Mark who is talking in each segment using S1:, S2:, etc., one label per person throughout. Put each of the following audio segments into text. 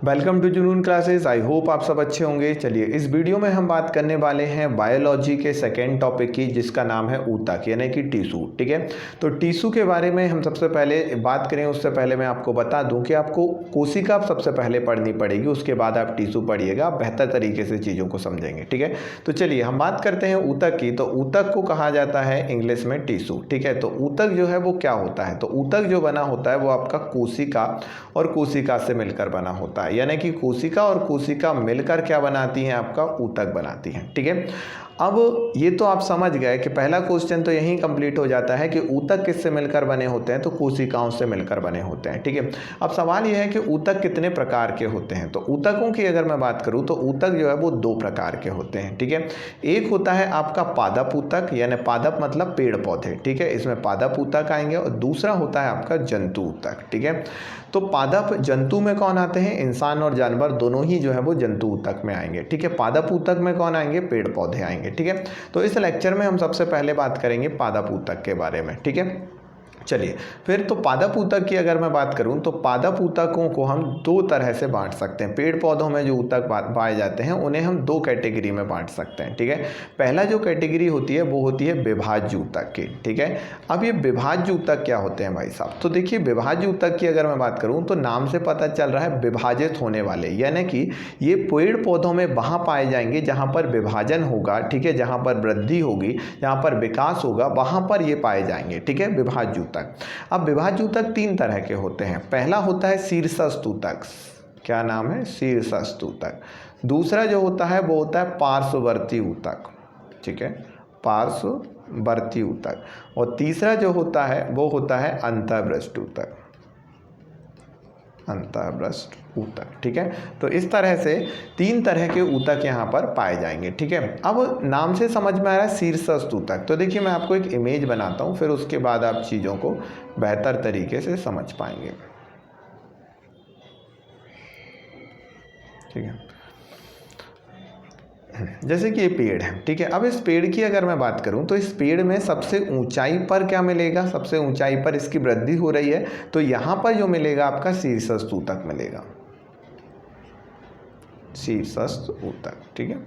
S1: Welcome to जुनून classes. I hope आप सब अच्छे होंगे। चलिए इस वीडियो में हम बात करने वाले हैं बायोलॉजी के सेकेंड टॉपिक की, जिसका नाम है ऊतक यानी कि टिश्यू। ठीक है, तो टिश्यू के बारे में हम सबसे पहले बात करें उससे पहले मैं आपको बता दूं कि आपको कोशिका सबसे पहले पढ़नी पड़ेगी, उसके बाद आप टिश्यू पढ़िएगा, बेहतर तरीके से चीज़ों को समझेंगे। ठीक है, तो चलिए हम बात करते हैं ऊतक की। तो ऊतक को कहा जाता है इंग्लिश में टिश्यू। ठीक है, तो ऊतक जो है वो क्या होता है? तो ऊतक जो बना होता है वो आपका कोशिका और कोशिका से मिलकर बना होता है, यानी कि कोशिका और कोशिका मिलकर क्या बनाती हैं? आपका ऊतक बनाती हैं। ठीक है, अब ये तो आप समझ गए कि पहला क्वेश्चन तो यहीं कंप्लीट हो जाता है कि ऊतक किससे मिलकर बने होते हैं? तो कोशिकाओं से मिलकर बने होते हैं। ठीक है, अब सवाल यह है कि ऊतक कितने प्रकार के होते हैं? तो ऊतकों की अगर मैं बात करूं तो ऊतक जो है वो दो प्रकार के होते हैं। ठीक है, एक होता है आपका पादप ऊतक, यानी पादप मतलब पेड़ पौधे। ठीक है, इसमें पादप ऊतक आएंगे, और दूसरा होता है आपका जंतु ऊतक। ठीक है, तो पादप जंतु में कौन आते हैं? इंसान और जानवर दोनों ही जो है वो जंतु ऊतक में आएंगे। ठीक है, पादप ऊतक में कौन आएंगे? पेड़ पौधे आएंगे। ठीक है, तो इस लेक्चर में हम सबसे पहले बात करेंगे पादप ऊतक के बारे में। ठीक है, चलिए फिर तो पादप ऊतक की अगर मैं बात करूं तो पादप ऊतकों को हम दो तरह से बांट सकते हैं। पेड़ पौधों में जो ऊतक पाए जाते हैं उन्हें हम दो कैटेगरी में बांट सकते हैं। ठीक है, पहला जो कैटेगरी होती है वो होती है विभाज्य ऊतक की। ठीक है, अब ये विभाज्य ऊतक क्या होते हैं भाई साहब? तो देखिए विभाज्य ऊतक की अगर मैं बात करूं तो नाम से पता चल रहा है विभाजित होने वाले, यानी कि ये पेड़ पौधों में वहां पाए जाएंगे जहां पर विभाजन होगा। ठीक है, जहां पर वृद्धि होगी, जहां पर विकास होगा, वहां पर ये पाए जाएंगे। ठीक है, विभाज्य ऊतक। अब विभाज्य ऊतक तीन तरह के होते हैं। पहला होता है शीर्षस्थ ऊतक। क्या नाम है? शीर्षस्थ ऊतक। दूसरा जो होता है वो होता है पार्श्ववर्ती ऊतक। ठीक है, पार्श्ववर्ती ऊतक। और तीसरा जो होता है वो होता है अंतःपृष्ठ ऊतक। अंतःपृष्ठ ऊतक। ठीक है, तो इस तरह से तीन तरह के ऊतक यहाँ पर पाए जाएंगे। ठीक है, अब नाम से समझ में आ रहा है शीर्षस्थ ऊतक। तो देखिए मैं आपको एक इमेज बनाता हूँ, फिर उसके बाद आप चीज़ों को बेहतर तरीके से समझ पाएंगे। ठीक है, जैसे कि ये पेड़ है। ठीक है, अब इस पेड़ की अगर मैं बात करूं तो इस पेड़ में सबसे ऊंचाई पर क्या मिलेगा? सबसे ऊंचाई पर इसकी वृद्धि हो रही है, तो यहां पर जो मिलेगा आपका शीर्षस्थ ऊतक मिलेगा। शीर्षस्थ ऊतक। ठीक है,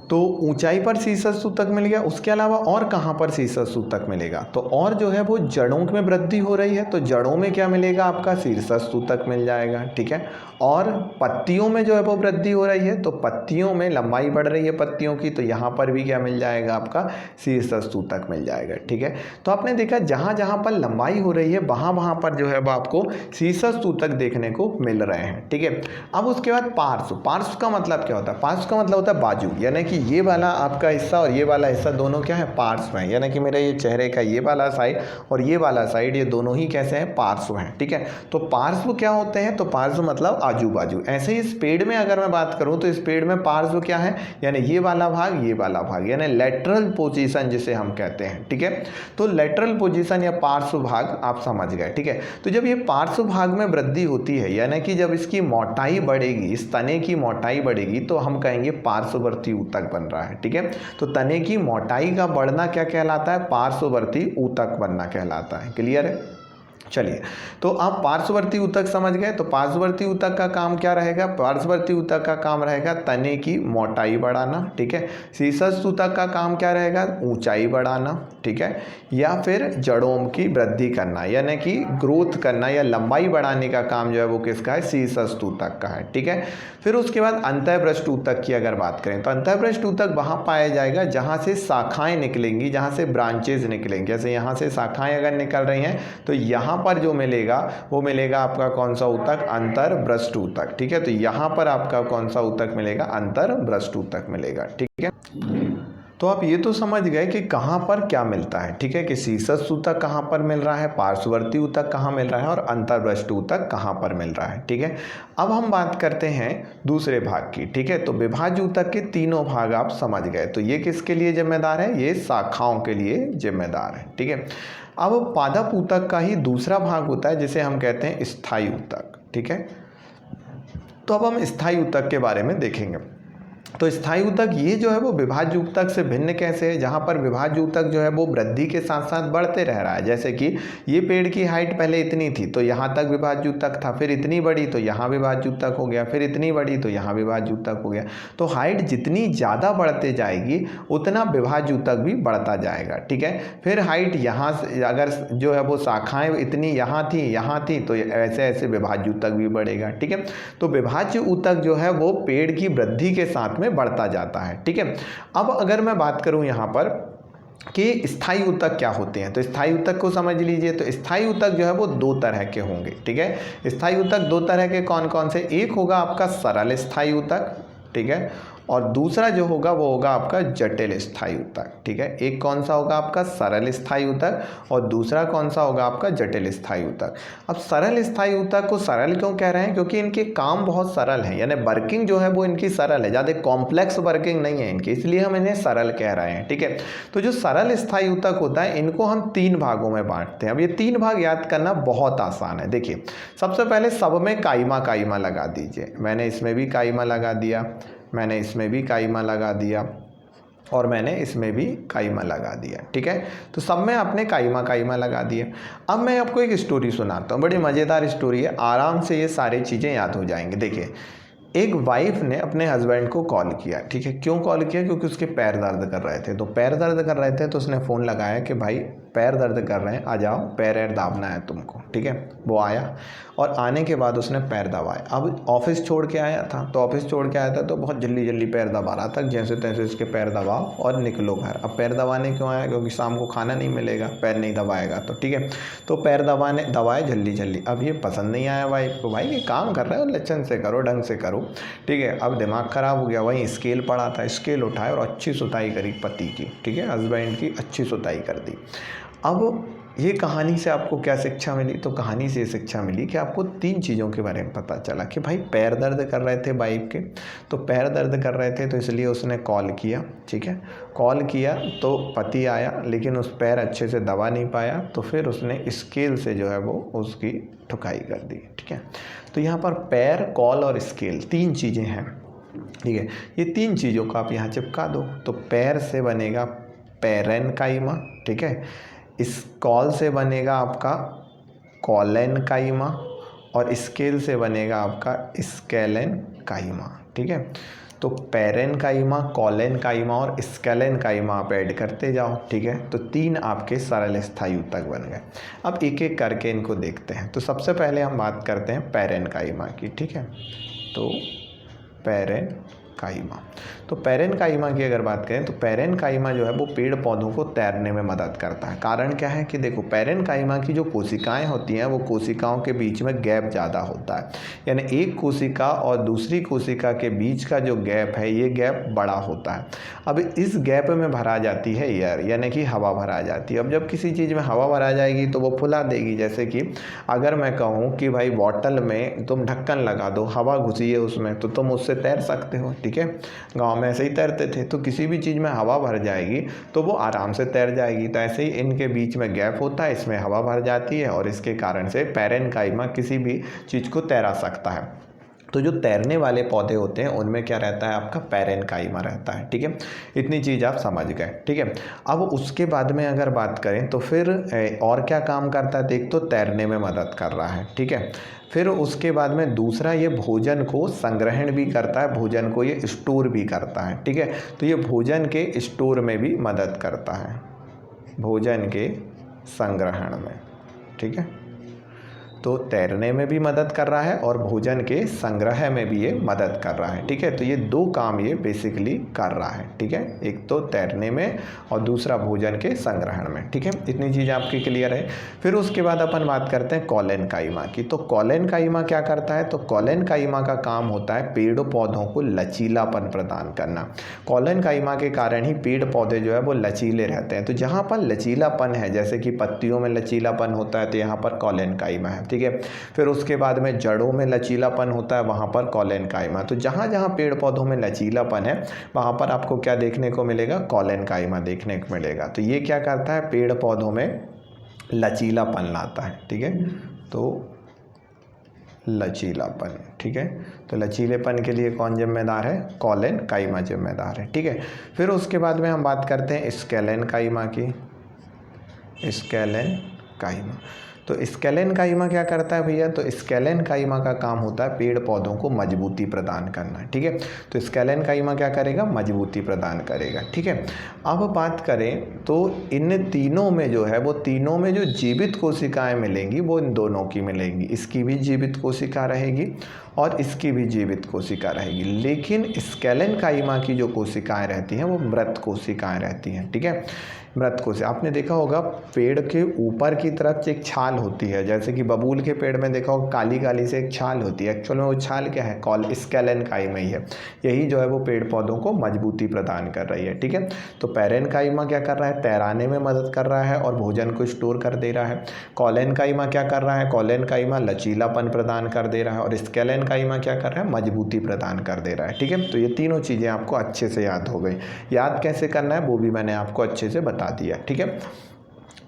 S1: तो ऊंचाई पर शीर्षस्थ ऊतक मिल गया। उसके अलावा और कहां पर शीर्षस्थ ऊतक मिलेगा? तो और जो है वो जड़ों में वृद्धि हो रही है, तो जड़ों में क्या मिलेगा? आपका शीर्षस्थ ऊतक मिल जाएगा। ठीक है, और पत्तियों में जो है वो वृद्धि हो रही है, तो पत्तियों में लंबाई बढ़ रही है पत्तियों की, तो यहाँ पर भी क्या मिल जाएगा? आपका शीर्षस्थ ऊतक मिल जाएगा। ठीक है, तो आपने देखा जहाँ जहाँ पर लंबाई हो रही है वहाँ वहाँ पर जो है वो आपको शीर्षस्थ ऊतक देखने को मिल रहे हैं। ठीक है, अब उसके बाद पार्श्व। पार्श्व का मतलब क्या होता है? पार्श्व का मतलब होता है बाजू, यानी कि ये वाला आपका हिस्सा और ये वाला हिस्सा दोनों क्या है? पार्श्व है। यानी कि मेरा ये चेहरे का ये वाला साइड और ये वाला साइड, ये दोनों ही कैसे हैं? पार्श्व हैं। ठीक है, तो पार्श्व क्या होते हैं? तो पार्श्व मतलब आजू बाजू। ऐसे ही इस पेड़ में अगर मैं बात करूं तो इस पेड़ में पार्श्व क्या है? यानी ये वाला भाग, ये वाला भाग, यानी लेटरल पोजीशन जिसे हम कहते हैं। ठीक है, तो लेटरल पोजीशन या पार्श्व भाग आप समझ गए। ठीक है, तो जब ये पार्श्व भाग में वृद्धि होती है, यानी कि जब इसकी मोटाई बढ़ेगी, इस तने की मोटाई बढ़ेगी, तो हम कहेंगे पार्श्ववर्ती ऊतक बन रहा है। ठीक है, तो तने की मोटाई का बढ़ना क्या कहलाता है? पार्श्ववर्ती ऊतक बनना कहलाता है। क्लियर है? चलिए, तो आप पार्श्ववर्ती ऊतक समझ गए। तो पार्श्ववर्ती ऊतक का काम क्या रहेगा? पार्श्ववर्ती ऊतक का काम रहेगा तने की मोटाई बढ़ाना। ठीक है, शीर्षस्थ ऊतक का काम क्या रहेगा? ऊंचाई बढ़ाना। ठीक है, या फिर जड़ों की वृद्धि करना, यानी कि ग्रोथ करना या लंबाई बढ़ाने का काम जो है वो किसका है? शीर्षस्थ ऊतक का है। ठीक है, फिर उसके बाद अंतःपृष्ठ ऊतक की अगर बात करें तो अंतःपृष्ठ ऊतक वहाँ पाया जाएगा जहाँ से शाखाएं निकलेंगी, जहाँ से ब्रांचेज निकलेंगी। जैसे यहाँ से शाखाएं अगर निकल रही हैं तो यहाँ पर जो मिलेगा वो मिलेगा आपका कौन सा ऊतक? अंतःपृष्ठ ऊतक। ठीक है, तो यहाँ पर आपका कौन सा ऊतक मिलेगा? अंतःपृष्ठ ऊतक मिलेगा। ठीक है, तो आप ये तो समझ गए कि कहाँ पर क्या मिलता है। ठीक है, कि शीर्षस्थ ऊतक कहाँ पर मिल रहा है, पार्श्ववर्ती ऊतक कहाँ मिल रहा है और अंतःपृष्ठ ऊतक कहाँ पर मिल रहा है। ठीक है, अब हम बात करते हैं दूसरे भाग की। ठीक है, तो विभाज्य ऊतक के तीनों भाग आप समझ गए। तो ये किसके लिए जिम्मेदार है? ये शाखाओं के लिए जिम्मेदार है। ठीक है, अब पादप ऊतक का ही दूसरा भाग होता है जिसे हम कहते हैं स्थायी ऊतक। ठीक है, तो अब हम स्थायी ऊतक के बारे में देखेंगे। तो स्थायी ऊतक ये जो है वो विभाज्य ऊतक से भिन्न कैसे है, जहाँ पर विभाज्य ऊतक जो है वो वृद्धि के साथ साथ बढ़ते रह रहा है। जैसे कि ये पेड़ की हाइट पहले इतनी थी तो यहाँ तक विभाज्य ऊतक था, फिर इतनी बड़ी तो यहाँ विभाज्य ऊतक हो गया, फिर इतनी बड़ी तो यहाँ विभाज्य ऊतक हो गया। तो हाइट जितनी ज़्यादा बढ़ते जाएगी उतना विभाज्य ऊतक भी बढ़ता जाएगा, ठीक है। फिर हाइट यहाँ से अगर जो है वो शाखाएँ इतनी यहाँ थी तो ऐसे ऐसे विभाज्य ऊतक भी बढ़ेगा, ठीक है। तो विभाज्य ऊतक जो है वो पेड़ की वृद्धि के साथ में बढ़ता जाता है, ठीक है। अब अगर मैं बात करूं यहाँ पर कि स्थायी ऊतक क्या होते हैं, तो स्थायी ऊतक को समझ लीजिए। तो स्थायी ऊतक जो है वो दो तरह के होंगे, ठीक है। स्थायी ऊतक दो तरह के कौन कौन से, एक होगा आपका सरल स्थायी ऊतक, ठीक है, और दूसरा जो होगा वो होगा आपका जटिल स्थायी ऊतक, ठीक है। एक कौन सा होगा आपका सरल स्थायी ऊतक और दूसरा कौन सा होगा आपका जटिल स्थायी ऊतक। अब सरल स्थायी ऊतक को सरल क्यों कह रहे हैं, क्योंकि इनके काम बहुत सरल है, यानी वर्किंग जो है वो इनकी सरल है, ज़्यादा कॉम्प्लेक्स वर्किंग नहीं है इनकी, इसलिए हम इन्हें सरल कह रहे हैं, ठीक है। तो जो सरल स्थायी ऊतक होता है इनको हम तीन भागों में बांटते हैं। अब ये तीन भाग याद करना बहुत आसान है। देखिए, सबसे पहले सब में काइमा लगा दीजिए। मैंने इसमें भी काइमा लगा दिया, मैंने इसमें भी काइमा लगा दिया और मैंने इसमें भी काइमा लगा दिया, ठीक है। तो सब में आपने काइमा लगा दिए। अब मैं आपको एक स्टोरी सुनाता हूँ, बड़ी मज़ेदार स्टोरी है, आराम से ये सारी चीज़ें याद हो जाएंगी। देखिए, एक वाइफ ने अपने हस्बैंड को कॉल किया, ठीक है। क्यों कॉल किया, क्योंकि उसके पैर दर्द कर रहे थे। तो पैर दर्द कर रहे थे तो उसने फ़ोन लगाया कि भाई पैर दर्द कर रहे हैं, आ जाओ, पैर दाबना है तुमको, ठीक है। वो आया और आने के बाद उसने पैर दबाए। अब ऑफिस छोड़ के आया था, तो ऑफिस छोड़ के आया था तो बहुत जल्दी पैर दबा रहा था, जैसे तैसे इसके पैर दबाओ और निकलो घर। अब पैर दबाने क्यों आया, क्योंकि शाम को खाना नहीं मिलेगा, पैर नहीं दबाएगा तो, ठीक है। तो पैर दबाए जल्दी। अब ये पसंद नहीं आया वाइफ को, भाई ये काम कर रहे हो लक्षण से करो, ढंग से करो, ठीक है। अब दिमाग ख़राब हो गया, वहीं स्केल पड़ा था, स्केल उठाए और अच्छी सुताई करी पति की, ठीक है, हस्बैंड की अच्छी सुताई कर दी। अब ये कहानी से आपको क्या शिक्षा मिली, तो कहानी से ये शिक्षा मिली कि आपको तीन चीज़ों के बारे में पता चला कि भाई पैर दर्द कर रहे थे वाइफ के, तो पैर दर्द कर रहे थे तो इसलिए उसने कॉल किया, ठीक है। कॉल किया तो पति आया, लेकिन उस पैर अच्छे से दबा नहीं पाया, तो फिर उसने स्केल से जो है वो उसकी ठुकाई कर दी, ठीक है। तो यहाँ पर पैर, कॉल और स्केल तीन चीज़ें हैं, ठीक है। ये तीन चीज़ों को आप यहाँ चिपका दो, तो पैर से बनेगा पैरेन्काइमा, ठीक है। इस कॉल से बनेगा आपका कॉलेन्काइमा और स्केल से बनेगा आपका स्केलेन्काइमा, ठीक है। तो पैरेन्काइमा, कॉलेन्काइमा और स्केलेन्काइमा आप ऐड करते जाओ, ठीक है। तो तीन आपके सरल स्थायी ऊतक बन गए। अब एक एक करके इनको देखते हैं। तो सबसे पहले हम बात करते हैं पैरेन्काइमा की, ठीक है। तो पैरेन्काइमा, तो पैरेन्काइमा की अगर बात करें तो पैरेन्काइमा जो है वो पेड़ पौधों को तैरने में मदद करता है। कारण क्या है कि देखो, पैरेन्काइमा की जो कोशिकाएं होती हैं वो कोशिकाओं के बीच में गैप ज़्यादा होता है, यानी एक कोशिका और दूसरी कोशिका के बीच का जो गैप है ये गैप बड़ा होता है। अब इस गैप में भरा जाती है एयर, यानी कि हवा भरा जाती है। अब जब किसी चीज़ में हवा भरा जाएगी तो वो फुला देगी। जैसे कि अगर मैं कहूँ कि भाई बॉटल में तुम ढक्कन लगा दो, हवा घुसी है उसमें, तो तुम उससे तैर सकते हो, ठीक है। गाँव में ऐसे ही तैरते थे। तो किसी भी चीज़ में हवा भर जाएगी तो वो आराम से तैर जाएगी। तो ऐसे ही इनके बीच में गैप होता है, इसमें हवा भर जाती है और इसके कारण से पैरेन्काइमा किसी भी चीज़ को तैरा सकता है। तो जो तैरने वाले पौधे होते हैं उनमें क्या रहता है, आपका पैरेन्काइमा रहता है, ठीक है। इतनी चीज़ आप समझ गए, ठीक है। अब उसके बाद में अगर बात करें तो फिर और क्या काम करता है, देख तो तैरने में मदद कर रहा है, ठीक है। फिर उसके बाद में दूसरा, ये भोजन को संग्रहण भी करता है, भोजन को ये स्टोर भी करता है, ठीक है। तो ये भोजन के स्टोर में भी मदद करता है, भोजन के संग्रहण में, ठीक है। तो तैरने में भी मदद कर रहा है और भोजन के संग्रह में भी ये मदद कर रहा है, ठीक है। तो ये दो काम ये बेसिकली कर रहा है, ठीक है। एक तो तैरने में और दूसरा भोजन के संग्रहण में, ठीक है। इतनी चीज़ आपकी क्लियर है। फिर उसके बाद अपन बात करते हैं कॉलेन्काइमा की। तो कॉलेन्काइमा क्या करता है, तो कॉलेन्काइमा का काम होता है पेड़ पौधों को लचीलापन प्रदान करना। कॉलेन्काइमा के कारण ही पेड़ पौधे जो है वो लचीले रहते हैं। तो जहाँ पर लचीलापन है, जैसे कि पत्तियों में लचीलापन होता है, तो यहाँ पर कॉलेन्काइमा है, ठीक है। फिर उसके बाद में जड़ों में लचीलापन होता है, वहाँ पर कॉलेन्काइमा। तो जहाँ जहाँ पेड़ पौधों में लचीलापन है वहाँ पर आपको क्या देखने को मिलेगा, कॉलेन्काइमा देखने को मिलेगा। तो ये क्या करता है, पेड़ पौधों में लचीलापन लाता है, ठीक है। तो लचीलापन। ठीक है, तो लचीलेपन के लिए कौन जिम्मेदार है? कॉलेनकाइमा जिम्मेदार है। ठीक है, फिर उसके बाद में हम बात करते हैं स्केलेनकाइमा की। स्केलेनकाइमा, तो स्केलेनकाइमा क्या करता है भैया? तो स्केलेनकाइमा का काम होता है पेड़ पौधों को मजबूती प्रदान करना। ठीक है, तो स्केलेनकाइमा क्या करेगा? मजबूती प्रदान करेगा। ठीक है, अब बात करें तो इन तीनों में जो है वो तीनों में जो जीवित कोशिकाएं मिलेंगी वो इन दोनों की मिलेंगी। इसकी भी जीवित कोशिका रहेगी और इसकी भी जीवित कोशिका रहेगी, लेकिन स्केलेनकाइमा की जो कोशिकाएं रहती हैं वो मृत कोशिकाएं रहती हैं। ठीक है, मृत कोशिका, आपने देखा होगा पेड़ के ऊपर की तरफ एक छाल होती है, जैसे कि बबूल के पेड़ में देखा होगा काली काली से एक छाल होती है। एक्चुअल में वो छाल क्या है? स्केलेनकाइमा ही है। यही जो है वो पेड़ पौधों को मजबूती प्रदान कर रही है। ठीक है, तो पैरेनकाइमा क्या कर रहा है? तैराने में मदद कर रहा है और भोजन को स्टोर कर दे रहा है। कॉलेनकाइमा क्या कर रहा है? कॉलेनकाइमा लचीलापन प्रदान कर दे रहा है और स्केलेनकाइमा क्या कर रहा है? मजबूती प्रदान कर दे रहा है। ठीक है, तो ये तीनों चीज़ें आपको अच्छे से याद हो गई। याद कैसे करना है वो भी मैंने आपको अच्छे से बता दिया। ठीक है,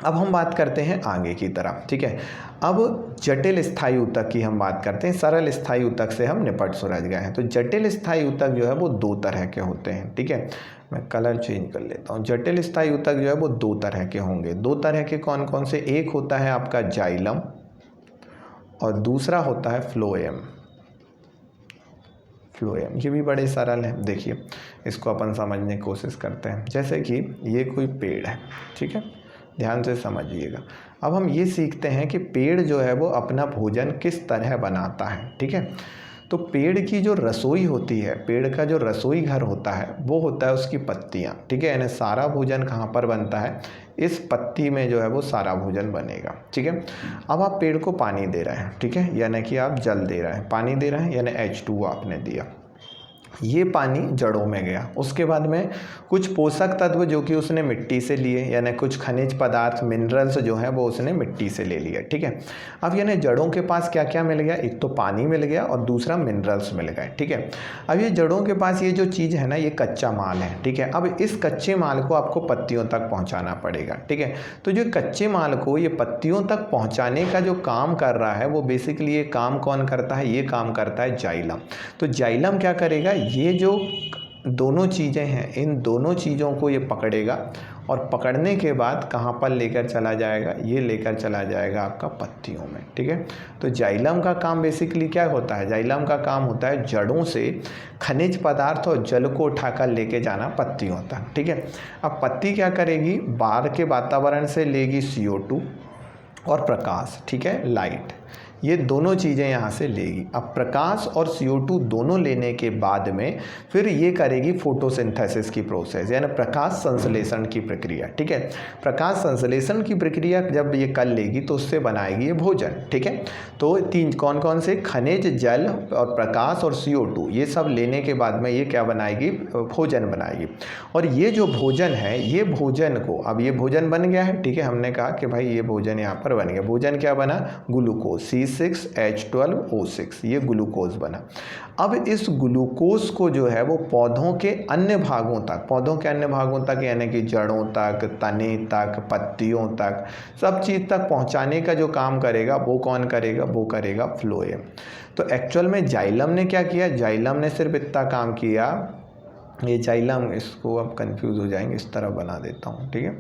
S1: अब हम बात करते हैं आगे की तरफ। ठीक है, अब जटिल स्थायी ऊतक की हम बात करते हैं। सरल स्थायी ऊतक से हम निपट सुलझ गए हैं। तो जटिल स्थायी ऊतक जो है वो दो तरह के होते हैं। ठीक है, मैं कलर चेंज कर लेता हूँ। जटिल स्थायी ऊतक जो है वो दो तरह के होंगे। दो तरह के कौन कौन से? एक होता है आपका जाइलम और दूसरा होता है फ्लोएम। फ्लोएम ये भी बड़े सरल है। देखिए, इसको अपन समझने की कोशिश करते हैं। जैसे कि ये कोई पेड़ है, ठीक है, ध्यान से समझिएगा। अब हम ये सीखते हैं कि पेड़ जो है वो अपना भोजन किस तरह बनाता है। ठीक है, तो पेड़ की जो रसोई होती है, पेड़ का जो रसोई घर होता है वो होता है उसकी पत्तियाँ। ठीक है, यानी सारा भोजन कहाँ पर बनता है? इस पत्ती में जो है वो सारा भोजन बनेगा। ठीक है, अब आप पेड़ को पानी दे रहे हैं। ठीक है, यानी कि आप जल दे रहे हैं, पानी दे रहे हैं यानी H2O आपने दिया। ये पानी जड़ों में गया, उसके बाद में कुछ पोषक तत्व जो कि उसने मिट्टी से लिए, यानी कुछ खनिज पदार्थ मिनरल्स जो हैं वो उसने मिट्टी से ले लिया। ठीक है, अब यानी जड़ों के पास क्या क्या मिल गया? एक तो पानी मिल गया और दूसरा मिनरल्स मिल गए। ठीक है, अब ये जड़ों के पास ये जो चीज़ है ना, ये कच्चा माल है। ठीक है, अब इस कच्चे माल को आपको पत्तियों तक पहुँचाना पड़ेगा। ठीक है, तो जो कच्चे माल को ये पत्तियों तक पहुँचाने का जो काम कर रहा है वो बेसिकली ये काम कौन करता है? ये काम करता है जाइलम। तो जाइलम क्या करेगा? ये जो दोनों चीज़ें हैं, इन दोनों चीज़ों को ये पकड़ेगा और पकड़ने के बाद कहाँ पर लेकर चला जाएगा? ये लेकर चला जाएगा आपका पत्तियों में। ठीक है, तो जाइलम का काम बेसिकली क्या होता है? जाइलम का काम होता है जड़ों से खनिज पदार्थ और जल को उठाकर लेके जाना पत्तियों तक। ठीक है, अब पत्ती क्या करेगी? बाहर के वातावरण से लेगी CO2 और प्रकाश। ठीक है, लाइट, ये दोनों चीज़ें यहाँ से लेगी। अब प्रकाश और CO2 दोनों लेने के बाद में फिर ये करेगी फोटोसिंथेसिस की प्रोसेस, यानी प्रकाश संश्लेषण की प्रक्रिया। ठीक है, प्रकाश संश्लेषण की प्रक्रिया जब ये कर लेगी तो उससे बनाएगी ये भोजन। ठीक है, तो तीन कौन कौन से? खनिज, जल और प्रकाश और CO2, ये सब लेने के बाद में ये क्या बनाएगी? भोजन बनाएगी। और ये जो भोजन है, ये भोजन को, अब ये भोजन बन गया है। ठीक है, हमने कहा कि भाई ये भोजन यहाँ पर बन गया। भोजन क्या बना? ग्लूकोज, C6H12O6, ये ग्लूकोज बना। अब इस ग्लूकोज को जो है वो पौधों के अन्य भागों तक, पौधों के अन्य भागों तक यानी कि जड़ों तक, तने तक, पत्तियों तक, सब चीज़ तक पहुंचाने का जो काम करेगा वो कौन करेगा? वो करेगा फ्लोएम। तो एक्चुअल में जाइलम ने क्या किया? जाइलम ने सिर्फ इतना काम किया, ये जाइलम, इसको अब कंफ्यूज हो जाएंगे, इस तरह बना देता हूँ। ठीक है,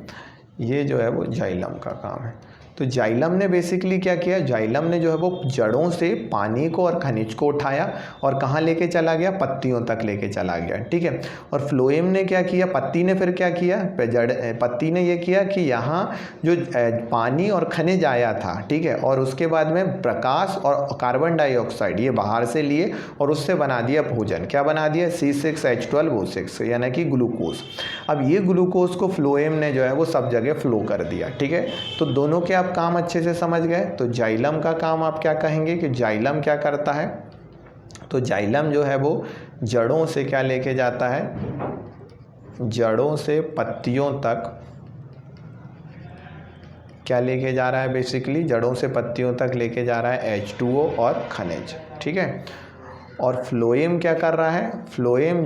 S1: ये जो है वो जाइलम का काम है। तो जाइलम ने बेसिकली क्या किया? जाइलम ने जो है वो जड़ों से पानी को और खनिज को उठाया और कहाँ लेके चला गया? पत्तियों तक लेके चला गया। ठीक है, और फ्लोएम ने क्या किया? पत्ती ने फिर क्या किया? पत्ती ने ये किया कि यहाँ जो पानी और खनिज आया था, ठीक है, और उसके बाद में प्रकाश और कार्बन डाइऑक्साइड ये बाहर से लिए और उससे बना दिया भोजन। क्या बना दिया? C6H12O6 यानी कि ग्लूकोज। अब ये ग्लूकोज को फ्लोएम ने जो है वो सब जगह फ्लो कर दिया। ठीक है, तो दोनों के आप काम अच्छे से समझ गए। तो जाइलम का काम आप क्या कहेंगे कि जाइलम क्या करता है? तो जाइलम जो है वो जड़ों से क्या लेके जाता है? जड़ों से पत्तियों तक क्या लेके जा रहा है? बेसिकली जड़ों से पत्तियों तक लेके जा रहा है H2O और खनिज। ठीक है, और फ्लोएम क्या कर रहा है? फ्लोएम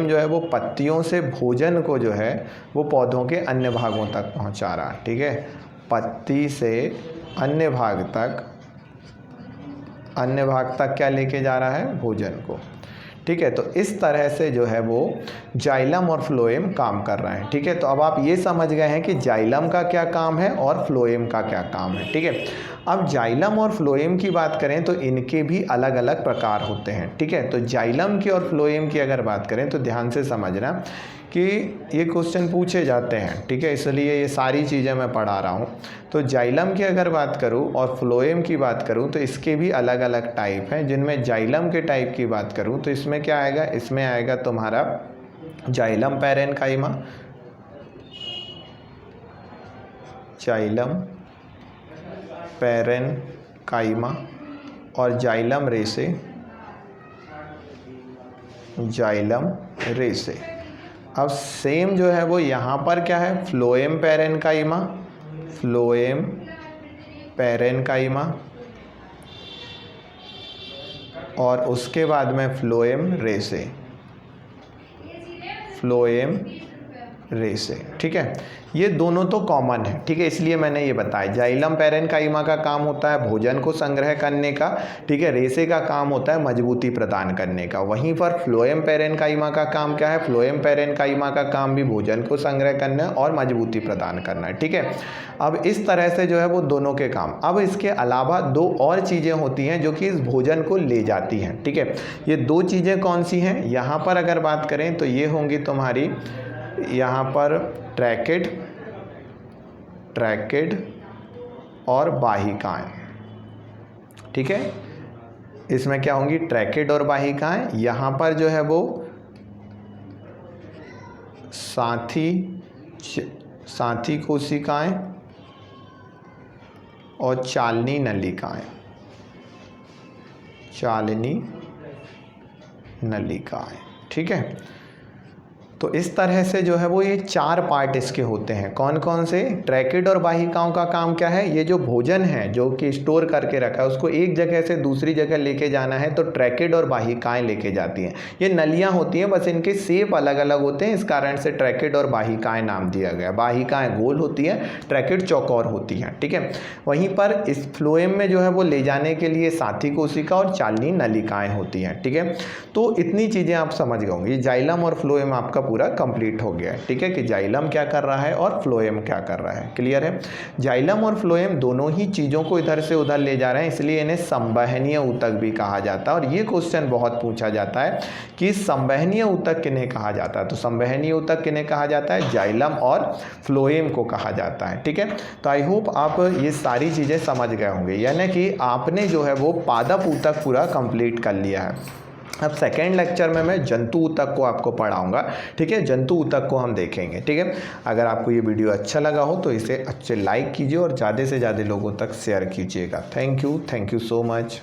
S1: जो है वो पत्तियों से भोजन को जो है वो पौधों के अन्य भागों तक पहुंचा रहा है। ठीक है, पत्ती से अन्य भाग तक अन्य भाग तक क्या लेके जा रहा है, भोजन को। ठीक है, तो इस तरह से जो है वो जाइलम और फ्लोएम काम कर रहे हैं। ठीक है, तो अब आप ये समझ गए हैं कि जाइलम का क्या काम है और फ्लोएम का क्या काम है। ठीक है, अब जाइलम और फ्लोएम की बात करें तो इनके भी अलग अलग प्रकार होते हैं। ठीक है, तो जाइलम की और फ्लोएम की अगर बात करें तो ध्यान से समझना कि ये क्वेश्चन पूछे जाते हैं। ठीक है, इसलिए ये सारी चीज़ें मैं पढ़ा रहा हूँ। तो जाइलम की अगर बात करूँ और फ्लोएम की बात करूँ तो इसके भी अलग अलग टाइप हैं, जिनमें जाइलम के टाइप की बात करूँ तो इसमें क्या आएगा, इसमें आएगा तुम्हारा जाइलम पैरेन्काइमा, जाइलम पैरेन्काइमा और जाइलम रेसे, जाइलम रेसे। अब सेम जो है वो यहाँ पर क्या है, फ्लोएम पैरेन्काइमा, फ्लोएम पैरेन्काइमा और उसके बाद में फ्लोएम रेसे, फ्लोएम रेसे। ठीक है, ये दोनों तो कॉमन है। ठीक है, इसलिए मैंने ये बताया जाइलम पैरेन्काइमा का काम होता है भोजन को संग्रह करने का। ठीक है, रेसे का काम होता है मजबूती प्रदान करने का। वहीं पर फ्लोएम पैरेन्काइमा का काम क्या है, फ्लोएम पैरेन्काइमा का काम भी भोजन को संग्रह करना और मजबूती प्रदान करना है। ठीक है, अब इस तरह से जो है वो दोनों के काम। अब इसके अलावा दो और चीज़ें होती हैं जो कि इस भोजन को ले जाती हैं। ठीक है, ये दो चीज़ें कौन सी हैं, यहाँ पर अगर बात करें तो ये होंगी तुम्हारी यहाँ पर ट्रैकिड, ट्रैकिड और वाहिकाएं। ठीक है, इसमें क्या होंगी, ट्रैकिड और वाहिकाएं। यहाँ पर जो है वो साथी कोशिकाएं और चालनी नलिकाएं, चालनी नलिकाएं। ठीक है, तो इस तरह से जो है वो ये चार पार्ट इसके होते हैं। कौन कौन से, ट्रैकिड और वाहिकाओं का काम क्या है, ये जो भोजन है जो कि स्टोर करके रखा है उसको एक जगह से दूसरी जगह लेके जाना है, तो ट्रैकिड और वाहिकाएं लेके जाती हैं। ये नलियां होती हैं, बस इनके शेप अलग अलग होते हैं, इस कारण से ट्रैकिड और वाहिकाएं नाम दिया गया। वाहिकाएं गोल होती हैं, ट्रैकिड चौकोर होती हैं। ठीक है, वहीं पर इस फ्लोएम में जो है वो ले जाने के लिए साथी कोशिका और चालनी नलिकाएं होती हैं। ठीक है, तो इतनी चीज़ें आप समझ गए होंगे। जाइलम और फ्लोएम आपका पूरा कंप्लीट हो गया है। ठीक है, कि जाइलम क्या कर रहा है और फ्लोएम क्या कर रहा है, क्लियर है। जाइलम और फ्लोएम दोनों ही चीज़ों को इधर से उधर ले जा रहे हैं, इसलिए इन्हें संवहनीय ऊतक भी कहा जाता है। और ये क्वेश्चन बहुत पूछा जाता है कि संवहनीय ऊतक किन्हें कहा जाता है, तो संवहनीय ऊतक किन्हें कहा जाता है, जाइलम और फ्लोएम को कहा जाता है। ठीक है, तो आई होप आप ये सारी चीज़ें समझ गए होंगे, यानी कि आपने जो है वो पादप ऊतक पूरा कंप्लीट कर लिया है। अब सेकेंड लेक्चर में मैं जंतु ऊतक को आपको पढ़ाऊंगा। ठीक है, जंतु ऊतक को हम देखेंगे। ठीक है, अगर आपको ये वीडियो अच्छा लगा हो तो इसे अच्छे लाइक कीजिए और ज़्यादा से ज़्यादा लोगों तक शेयर कीजिएगा। Thank you so much.